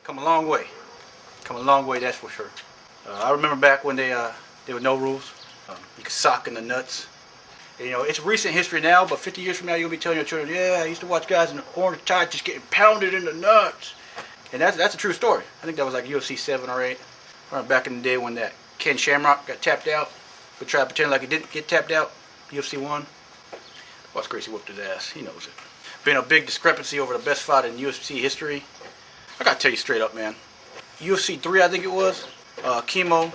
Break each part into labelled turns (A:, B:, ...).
A: Come a long way. Come a long way, that's for sure. I remember back when there were no rules. You could sock in the nuts. And, it's recent history now, but 50 years from now, you'll be telling your children, yeah, I used to watch guys in orange ties just getting pounded in the nuts. And that's a true story. I think that was like UFC 7 or 8. Back in the day when that Ken Shamrock got tapped out, but tried to pretend like he didn't get tapped out. UFC 1. Watch Gracie whooped his ass. He knows it. Been a big discrepancy over the best fight in UFC history. I gotta tell you straight up, man. UFC 3, I think it was. Chemo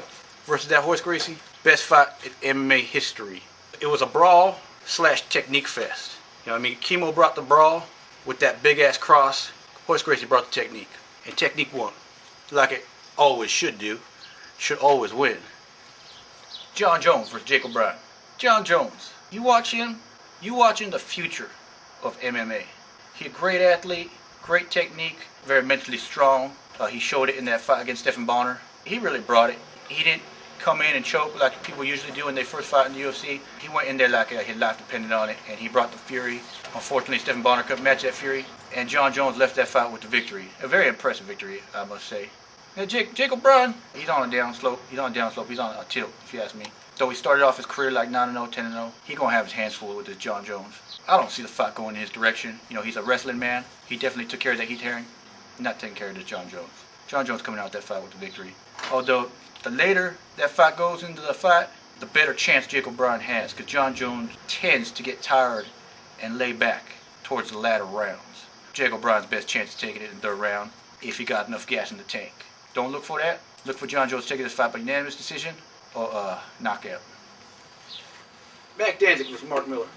A: versus that horse Gracie. Best fight in MMA history. It was a brawl / technique fest. You know what I mean? Chemo brought the brawl with that big ass cross. Horse Gracie brought the technique. And technique won. Like it always should do. Should always win. John Jones versus Jacob Bryan. John Jones. You watch him, you watching the future of MMA. He's a great athlete, great technique, very mentally strong. He showed it in that fight against Stephan Bonnar. He really brought it. He didn't come in and choke like people usually do when they first fight in the UFC. He went in there like his life depended on it, and he brought the fury. Unfortunately, Stephan Bonnar couldn't match that fury, and John Jones left that fight with the victory. A very impressive victory, I must say. Now, Jacob Bryan, he's on a down slope. He's on a tilt, if you ask me. Though he started off his career like 9-0, 10-0, he's going to have his hands full with this John Jones. I don't see the fight going in his direction. He's a wrestling man. He definitely took care of that heat herring. Not taking care of this John Jones. John Jones coming out that fight with the victory. Although, the later that fight goes into the fight, the better chance Jacob Bryan has, because John Jones tends to get tired and lay back towards the latter rounds. Jacob Bryan's best chance of taking it in the third round if he got enough gas in the tank. Don't look for that. Look for John Jones taking this fight by unanimous decision or knockout. Mac Danzig versus Mark Miller.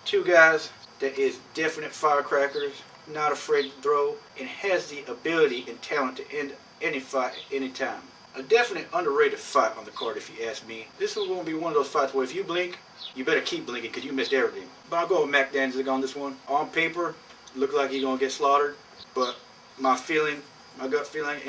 A: Two guys that is definite firecrackers, not afraid to throw, and has the ability and talent to end any fight at any time. A definite underrated fight on the card, if you ask me. This is going to be one of those fights where if you blink, you better keep blinking because you missed everything. But I'll go with Mac Danzig on this one. On paper, look like he's going to get slaughtered, but my gut feeling,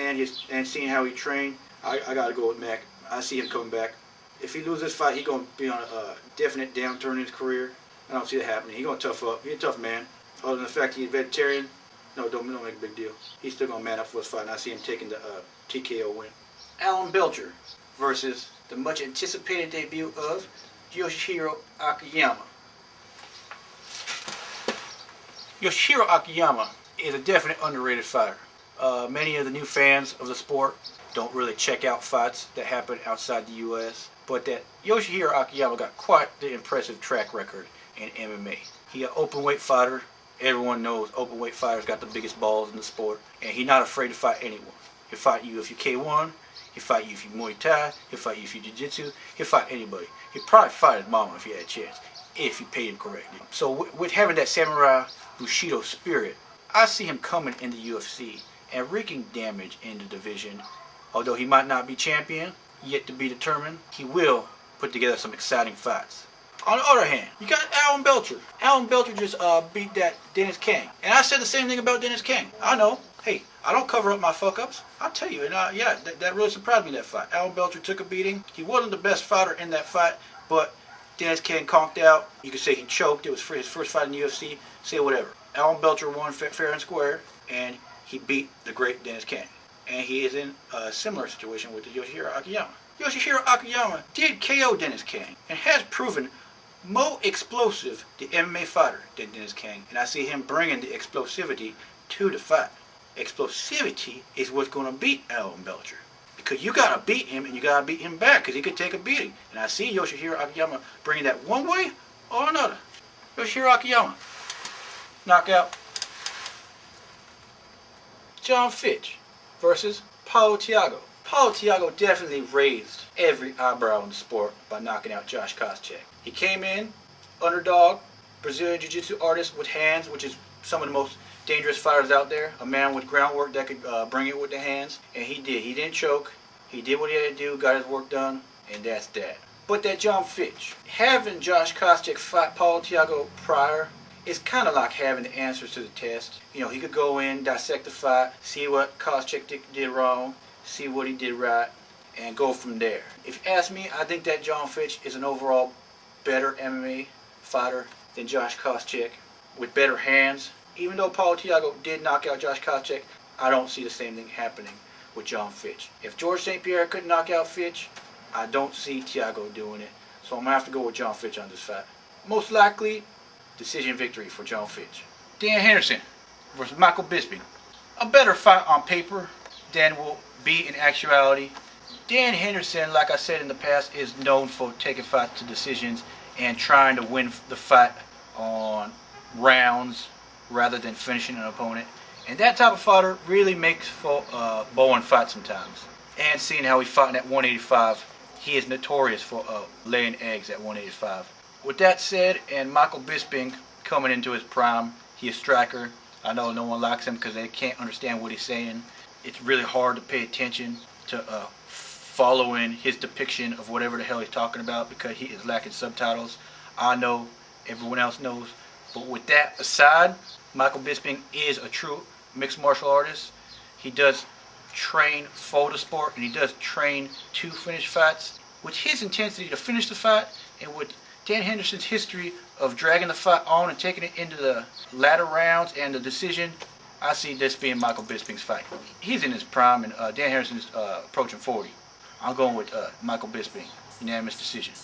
A: and seeing how he trained, I got to go with Mac. I see him coming back. If he loses this fight, he's going to be on a definite downturn in his career. I don't see that happening. He's going to tough up. He's a tough man. Other than the fact he's a vegetarian, no, don't make a big deal. He's still going to man up for this fight, and I see him taking the TKO win. Alan Belcher versus the much anticipated debut of Yoshihiro Akiyama. Yoshihiro Akiyama is a definite underrated fighter. Many of the new fans of the sport don't really check out fights that happen outside the U.S., but that Yoshihiro Akiyama got quite the impressive track record in MMA. He's an open weight fighter. Everyone knows open weight fighters got the biggest balls in the sport, and he's not afraid to fight anyone. He'll fight you if you K1, he'll fight you if you Muay Thai, he'll fight you if you Jiu-Jitsu, he'll fight anybody. He'll probably fight his mama if he had a chance, if you paid him correctly. So with having that samurai Bushido spirit, I see him coming in the UFC and wreaking damage in the division. Although he might not be champion, yet to be determined, he will put together some exciting fights. On the other hand, you got Alan Belcher. Alan Belcher just beat that Dennis Kang. And I said the same thing about Dennis Kang. I know. Hey, I don't cover up my fuck-ups. I'll tell you. And that really surprised me, that fight. Alan Belcher took a beating. He wasn't the best fighter in that fight, but Dennis Kang conked out. You could say he choked. It was his first fight in the UFC. Say whatever. Alan Belcher won fair and square, and he beat the great Dennis Kang. And he is in a similar situation with the Yoshihiro Akiyama. Yoshihiro Akiyama did KO Dennis Kang and has proven more explosive the MMA fighter than Dennis Kang. And I see him bringing the explosivity to the fight. Explosivity is what's going to beat Alan Belcher. Because you got to beat him and you got to beat him back because he could take a beating. And I see Yoshihiro Akiyama bringing that one way or another. Yoshihiro Akiyama. Knockout. John Fitch versus Paulo Thiago. Paulo Thiago definitely raised every eyebrow in the sport by knocking out Josh Koscheck. He came in, underdog, Brazilian Jiu-Jitsu artist with hands, which is some of the most dangerous fighters out there. A man with groundwork that could bring it with the hands. And he did. He didn't choke. He did what he had to do, got his work done, and that's that. But that John Fitch, having Josh Koscheck fight Paulo Thiago prior, it's kind of like having the answers to the test. He could go in, dissect the fight, see what Koscheck did wrong, see what he did right, and go from there. If you ask me, I think that John Fitch is an overall better MMA fighter than Josh Koscheck with better hands. Even though Paulo Thiago did knock out Josh Koscheck, I don't see the same thing happening with John Fitch. If George St. Pierre couldn't knock out Fitch, I don't see Thiago doing it. So I'm going to have to go with John Fitch on this fight. Most likely, decision victory for John Fitch. Dan Henderson versus Michael Bisping. A better fight on paper than will be in actuality. Dan Henderson, like I said in the past, is known for taking fights to decisions and trying to win the fight on rounds rather than finishing an opponent. And that type of fighter really makes for a boring fight sometimes. And seeing how he fought at 185, he is notorious for laying eggs at 185. With that said, and Michael Bisping coming into his prime, he's a striker. I know no one likes him because they can't understand what he's saying. It's really hard to pay attention to following his depiction of whatever the hell he's talking about because he is lacking subtitles. I know, everyone else knows. But with that aside, Michael Bisping is a true mixed martial artist. He does train for the sport and he does train to finish fights. With his intensity to finish the fight and with Dan Henderson's history of dragging the fight on and taking it into the latter rounds and the decision, I see this being Michael Bisping's fight. He's in his prime and Dan Henderson's approaching 40. I'm going with Michael Bisping. Unanimous decision.